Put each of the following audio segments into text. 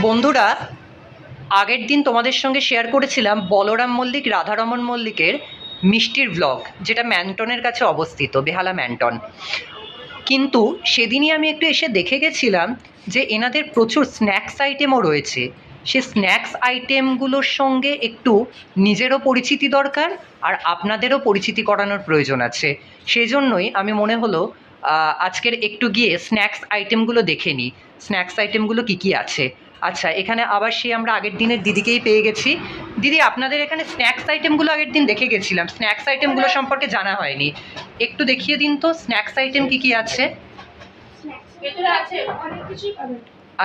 বন্ধুরা, আগের দিন তোমাদের সঙ্গে শেয়ার করেছিলাম বলরাম মল্লিক রাধারমন মল্লিকের মিষ্টির ব্লগ, যেটা ম্যানটনের কাছে অবস্থিত, বেহালা ম্যানটন। কিন্তু সেদিনই আমি একটু এসে দেখে গেছিলাম যে এনাদের প্রচুর স্ন্যাক্স আইটেমও রয়েছে। সে স্ন্যাক্স আইটেমগুলোর সঙ্গে একটু নিজেরও পরিচিতি দরকার, আর আপনাদেরও পরিচিতি করানোর প্রয়োজন আছে। সেই জন্যই আমি মনে হলো আজকের একটু গিয়ে স্ন্যাক্স আইটেমগুলো দেখে নিই, স্ন্যাক্স আইটেমগুলো কী কী আছে। আচ্ছা, এখানে আবার আমরা আগের দিনের দিদিকেই পেয়ে গেছি। দিদি, আপনাদের এখানে স্ন্যাক্স আইটেমগুলো আগের দিন দেখে গেছিলাম, স্ন্যাক্স আইটেমগুলো সম্পর্কে জানা হয়নি, একটু দেখিয়ে দিন তো স্ন্যাক্স আইটেম কী কী আছে।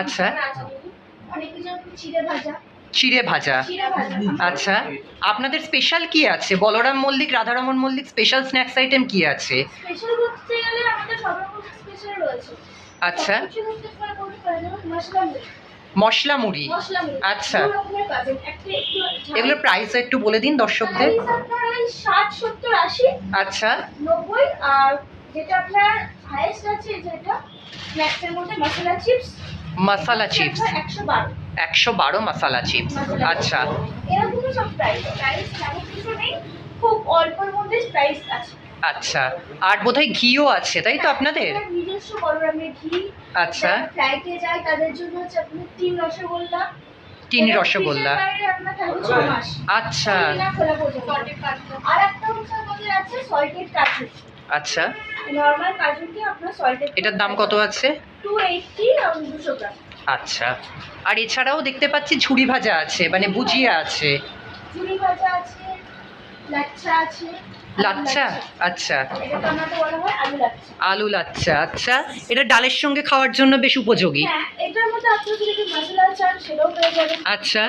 আচ্ছা, চিড়ে ভাজা। আচ্ছা, আপনাদের স্পেশাল কি আছে? Balaram Mallick Radharaman Mallick special snacks item কি আছে? আচ্ছা, মশলা মুড়ি। আচ্ছা, এগুলোর প্রাইস একটু বলে দিন দর্শকদের। 60, 70, 80। আচ্ছা, 90। আর যেটা আপনার হাইয়েস্ট আছে যেটা স্ন্যাক্সের মধ্যে মশলা চিপস। মশলা চিপস 112 মশলা চিপস। আচ্ছা, এরকম সব প্রাইস তেমন কিছু নেই, খুব অল্পের মধ্যে প্রাইস আছে। আচ্ছা, আর বোধহয় ঘিও আছে, তাই তো আপনাদের? নিজস্ব বলরামের ঘি। আচ্ছা, ফ্লাইটে যায় তাদের জন্য হচ্ছে আপনার 3 রসগোল্লা। আচ্ছা, আর একটা হচ্ছে আমাদের আছে সল্টেড কাজু। আচ্ছা, নরমাল কাজুকে আপনার সল্টেড। এটার দাম কত আছে? 280 আর 200 গ্রাম। আচ্ছা, আর এছাড়াও দেখতে পাচ্ছি ঝুড়ি ভাজা আছে, মানে ভুজিয়া আছে। ঝুড়ি ভাজা আছে, লাচ্ছা আছে। লাচ্ছা, আচ্ছা, এটা আমাদের বলা হয় আলু লাচ্ছা। আলু লাচ্ছা। আচ্ছা, এটা ডালের সঙ্গে খাওয়ার জন্য বেশ উপযোগী। হ্যাঁ, এটার মধ্যে আপনি যদি মশলা চান সেটাও পেয়ে যাবেন। আচ্ছা,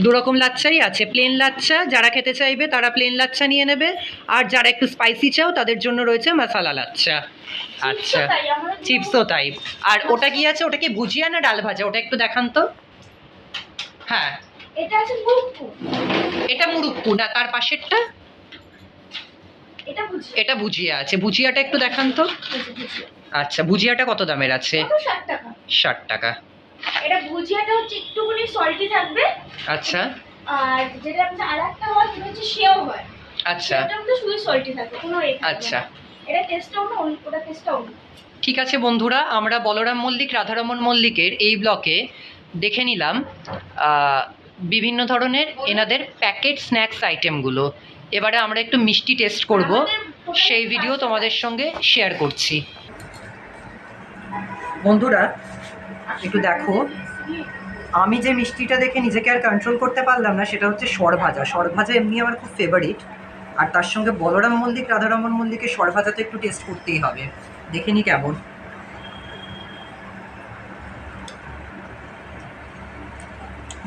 দু রকম লাচ্ছাই আছে। প্লেন লাচ্ছা যারা খেতে চাইবে তারা প্লেন লাচ্ছা নিয়ে নেবে, আর যারা একটু স্পাইসি চাও তাদের জন্য রয়েছে মশালা লাচ্ছা। আচ্ছা, চিপসও তাই। আর ওটা কি আছে? ওটা কি ভুজিয়া না ডাল ভাজা? ওটা একটু দেখান তো। হ্যাঁ, এটা আছে মুরুক্কু। এটা মুরুক্কু না, তার পাশেরটা এটা ভুজিয়া আছে। ভুজিয়াটা একটু দেখান তো। আচ্ছা, ভুজিয়াটা কত দামের আছে? 60 টাকা। 60 টাকা। এটা ভুজিয়াটা হচ্ছে একটুখানি সল্টি থাকবে। আচ্ছা, আর যেটা আমাদের আরেকটা হয় সেটা হচ্ছে সেও হয়। আচ্ছা, এটা আমাদের শুধু সল্টি থাকে, কোনো রেট। আচ্ছা, এটা টেস্টটাও না, ওটা টেস্টটাও না। ঠিক আছে বন্ধুরা, আমরা বলরাম মল্লিক রাধারমন মল্লিকের এই ব্লকে দেখে নিলাম বিভিন্ন ধরনের এনাদের প্যাকেট স্ন্যাক্স আইটেমগুলো। এবারে আমরা একটু মিষ্টি টেস্ট করব, সেই ভিডিও তোমাদের সঙ্গে শেয়ার করছি। বন্ধুরা, একটু দেখো, আমি যে মিষ্টিটা দেখে নিজেকে আর কন্ট্রোল করতে পারলাম না, সেটা হচ্ছে সরভাজা। সরভাজা এমনি আমার খুব ফেভারিট, আর তার সঙ্গে বলরাম মল্লিক রাধারমন মল্লিকের সরভাজা তো একটু টেস্ট করতেই হবে। দেখে নি কেমন।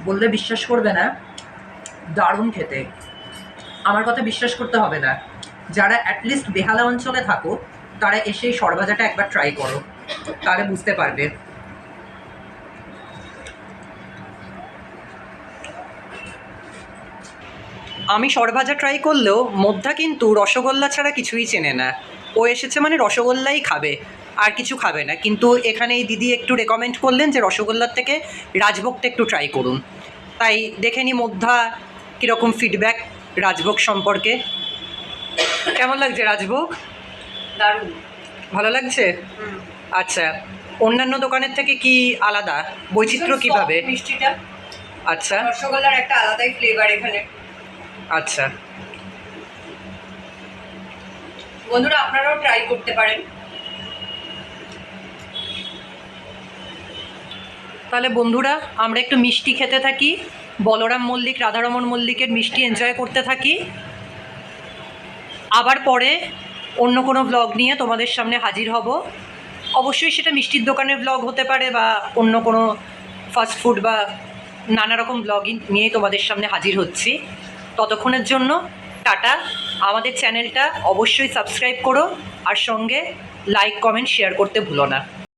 বললে বিশ্বাস করবে না, দারুণ খেতে। আমার কথা বিশ্বাস করতে হবে না, যারা অ্যাটলিস্ট বেহালা অঞ্চলে থাকো তারা এসে এই সরভাজাটা একবার ট্রাই করো, তাহলে বুঝতে পারবে। আমি সরভাজা ট্রাই করলেও মধ্যা কিন্তু রসগোল্লা ছাড়া কিছুই চেনে না। ও এসেছে মানে রসগোল্লাই খাবে, আর কিছু খাবে না। কিন্তু এখানে এই দিদি একটু রেকমেন্ড করলেন যে রসগোল্লার থেকে রাজভোগটা একটু ট্রাই করুন, তাই দেখে নি মধ্যা কীরকম ফিডব্যাক রাজভোগ সম্পর্কে। কেমন লাগছে রাজভোগ? দারুণ ভালো লাগছে। আচ্ছা, অন্যান্য দোকানের থেকে কি আলাদা? বৈচিত্র্য কিভাবে? মিষ্টিটা, আচ্ছা, রসগোল্লার একটা আলাদাই ফ্লেভার এখানে। আচ্ছা, বন্ধুরা আপনারাও ট্রাই করতে পারেন। তাহলে বন্ধুরা, আমরা একটু মিষ্টি খেতে থাকি, বলরাম মল্লিক রাধারমন মল্লিকের মিষ্টি এনজয় করতে থাকি। আবার পরে অন্য কোনো ব্লগ নিয়ে তোমাদের সামনে হাজির হব। অবশ্যই সেটা মিষ্টির দোকানের ব্লগ হতে পারে, বা অন্য কোনো ফাস্টফুড বা নানা রকম ব্লগই নিয়েই তোমাদের সামনে হাজির হচ্ছি। ততক্ষণের জন্য টাটা। আমাদের চ্যানেলটা অবশ্যই সাবস্ক্রাইব করো, আর সঙ্গে লাইক কমেন্ট শেয়ার করতে ভুলো না।